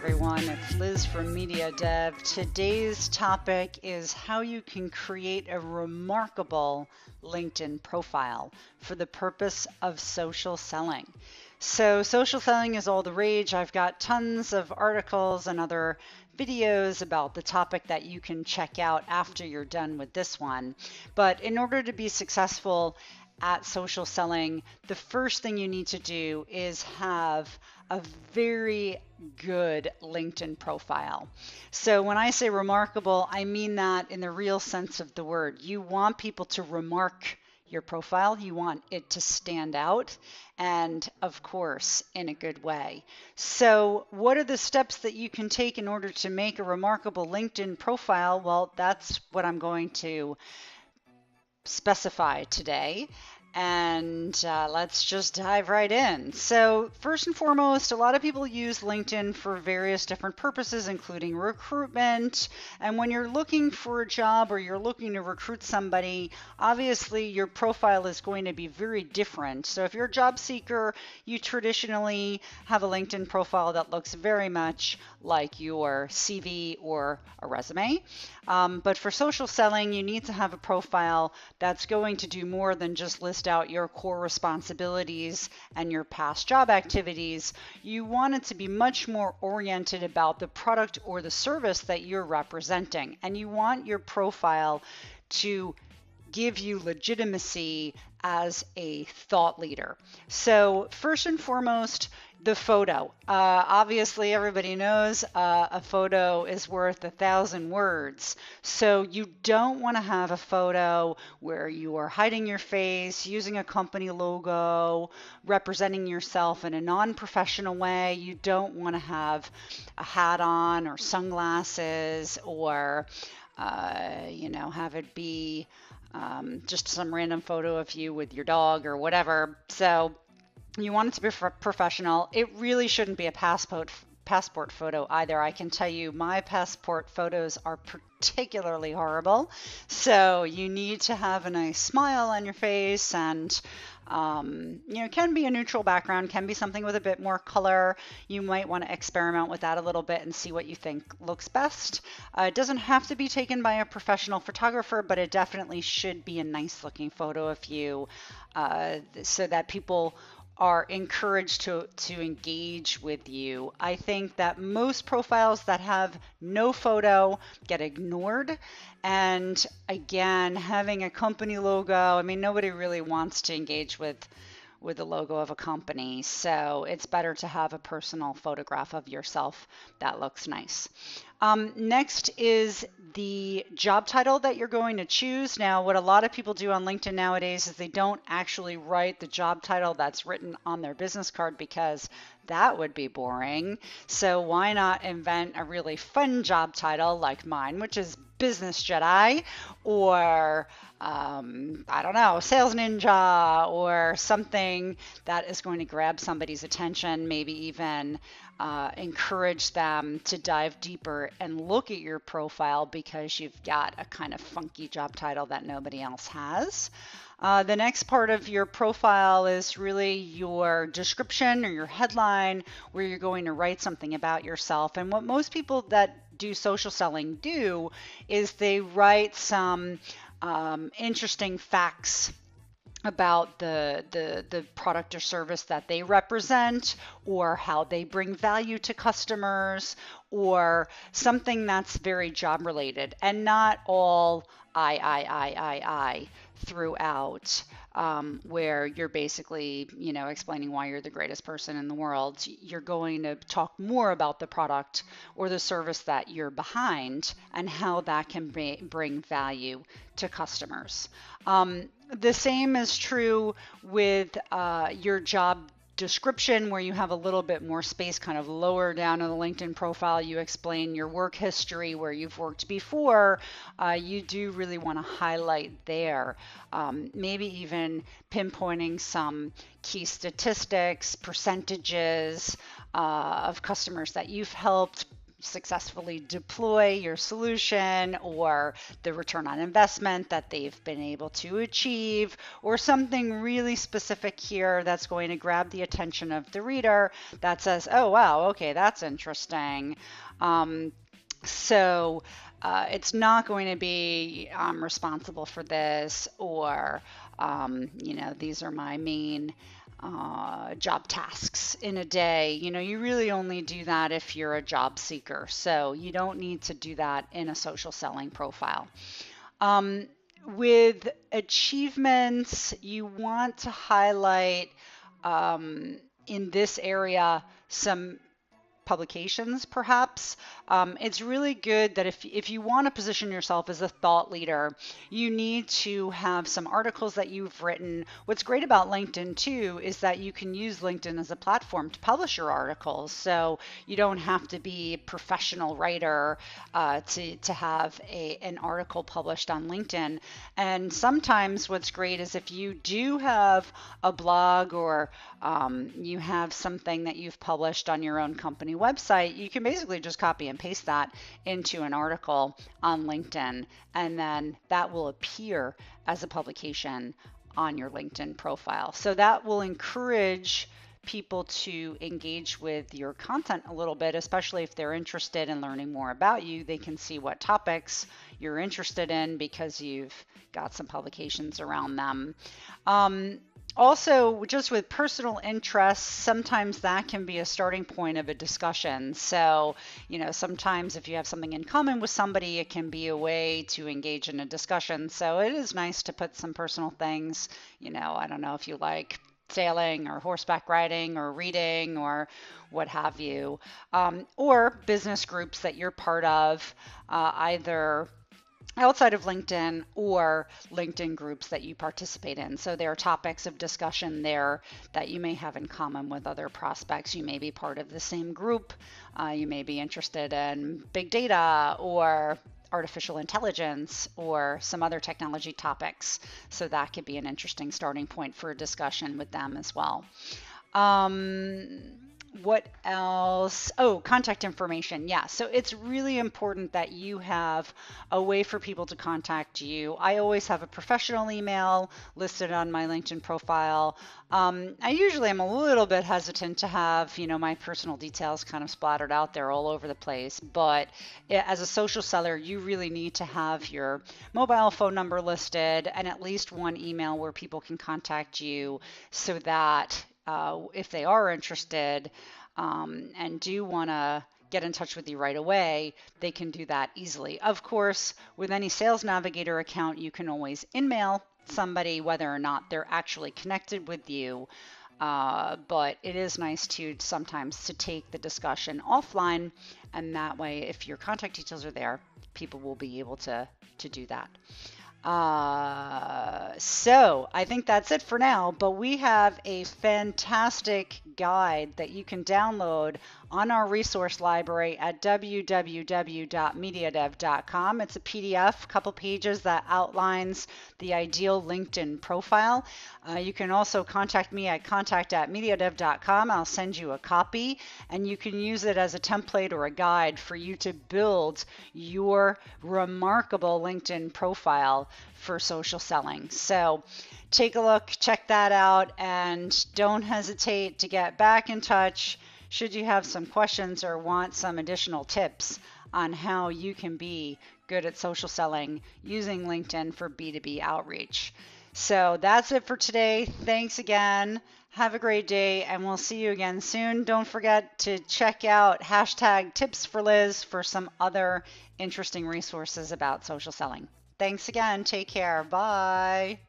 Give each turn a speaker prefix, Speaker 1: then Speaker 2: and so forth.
Speaker 1: everyone. It's Liz from Media Dev. Today's topic is how you can create a remarkable LinkedIn profile for the purpose of social selling. So social selling is all the rage. I've got tons of articles and other videos about the topic that you can check out after you're done with this one. But in order to be successful at social selling, the first thing you need to do is have a very good LinkedIn profile. So when I say remarkable, I mean that in the real sense of the word. You want people to remark your profile. You want it to stand out, and of course, in a good way. So what are the steps that you can take in order to make a remarkable LinkedIn profile? Well, that's what I'm going to specify today. And let's just dive right in. So first and foremost, a lot of people use LinkedIn for various different purposes, including recruitment. And when you're looking for a job or you're looking to recruit somebody, obviously your profile is going to be very different. So if you're a job seeker, you traditionally have a LinkedIn profile that looks very much like your CV or a resume. But for social selling, you need to have a profile that's going to do more than just list out your core responsibilities and your past job activities. You want it to be much more oriented about the product or the service that you're representing. And you want your profile to give you legitimacy as a thought leader. So first and foremost, the photo. Obviously, everybody knows a photo is worth 1,000 words. So you don't want to have a photo where you are hiding your face, using a company logo, representing yourself in a non-professional way. You don't want to have a hat on or sunglasses or, have it be just some random photo of you with your dog or whatever. So you want it to be professional. It really shouldn't be a passport photo either. I can tell you my passport photos are particularly horrible. So you need to have a nice smile on your face, and it can be a neutral background, can be something with a bit more color. You might want to experiment with that a little bit and see what you think looks best. It doesn't have to be taken by a professional photographer, but it definitely should be a nice looking photo of you so that people are encouraged to engage with you. I think that most profiles that have no photo get ignored. And again, having a company logo, nobody really wants to engage with the logo of a company. So it's better to have a personal photograph of yourself that looks nice. Next is the job title that you're going to choose. Now, what a lot of people do on LinkedIn nowadays is they don't actually write the job title that's written on their business card because that would be boring. So why not invent a really fun job title like mine, which is Business Jedi, or Sales Ninja, or something that is going to grab somebody's attention, maybe even encourage them to dive deeper and look at your profile because you've got a kind of funky job title that nobody else has. The next part of your profile is really your description or your headline, where you're going to write something about yourself. And what most people that do social selling do is they write some interesting facts about the product or service that they represent, or how they bring value to customers, or something that's very job related, and not all I throughout, where you're basically, explaining why you're the greatest person in the world. You're going to talk more about the product or the service that you're behind and how that can bring value to customers. The same is true with your job description, where you have a little bit more space kind of lower down in the LinkedIn profile. You explain your work history, where you've worked before. You do really want to highlight there, maybe even pinpointing some key statistics, percentages of customers that you've helped, successfully deploy your solution, or the return on investment that they've been able to achieve, or something really specific here that's going to grab the attention of the reader that says, oh, wow, okay, that's interesting. So it's not going to be I'm responsible for this, or these are my main job tasks in a day. You really only do that if you're a job seeker. So you don't need to do that in a social selling profile. With achievements, you want to highlight in this area some publications, perhaps. It's really good that if you want to position yourself as a thought leader, you need to have some articles that you've written. What's great about LinkedIn too is that you can use LinkedIn as a platform to publish your articles. So you don't have to be a professional writer to have an article published on LinkedIn. And sometimes what's great is if you do have a blog, or you have something that you've published on your own company website, you can basically just copy and paste that into an article on LinkedIn, and then that will appear as a publication on your LinkedIn profile. So that will encourage people to engage with your content a little bit, especially if they're interested in learning more about you. They can see what topics you're interested in because you've got some publications around them. Also, just with personal interests, sometimes that can be a starting point of a discussion. So, sometimes if you have something in common with somebody, it can be a way to engage in a discussion. So it is nice to put some personal things, I don't know if you like sailing or horseback riding or reading or what have you, or business groups that you're part of, either outside of LinkedIn or LinkedIn groups that you participate in. So there are topics of discussion there that you may have in common with other prospects. You may be part of the same group. You may be interested in big data or artificial intelligence or some other technology topics. So that could be an interesting starting point for a discussion with them as well. What else? Oh, contact information. Yeah. So it's really important that you have a way for people to contact you. I always have a professional email listed on my LinkedIn profile. I usually am a little bit hesitant to have, my personal details kind of splattered out there all over the place. But as a social seller, you really need to have your mobile phone number listed and at least one email where people can contact you, so that if they are interested and do want to get in touch with you right away, they can do that easily. Of course, with any Sales Navigator account, you can always InMail somebody whether or not they're actually connected with you. But it is nice to sometimes to take the discussion offline, and that way, if your contact details are there, people will be able to do that. So I think that's it for now, but we have a fantastic guide that you can download on our resource library at www.mediadev.com. It's a PDF, couple pages that outlines the ideal LinkedIn profile. You can also contact me at contact@mediadev.com. I'll send you a copy, and you can use it as a template or a guide for you to build your remarkable LinkedIn profile for social selling. So take a look, check that out, and don't hesitate to get back in touch should you have some questions or want some additional tips on how you can be good at social selling using LinkedIn for B2B outreach. So that's it for today. Thanks again. Have a great day, and we'll see you again soon. Don't forget to check out #TipsForLiz for some other interesting resources about social selling. Thanks again. Take care. Bye.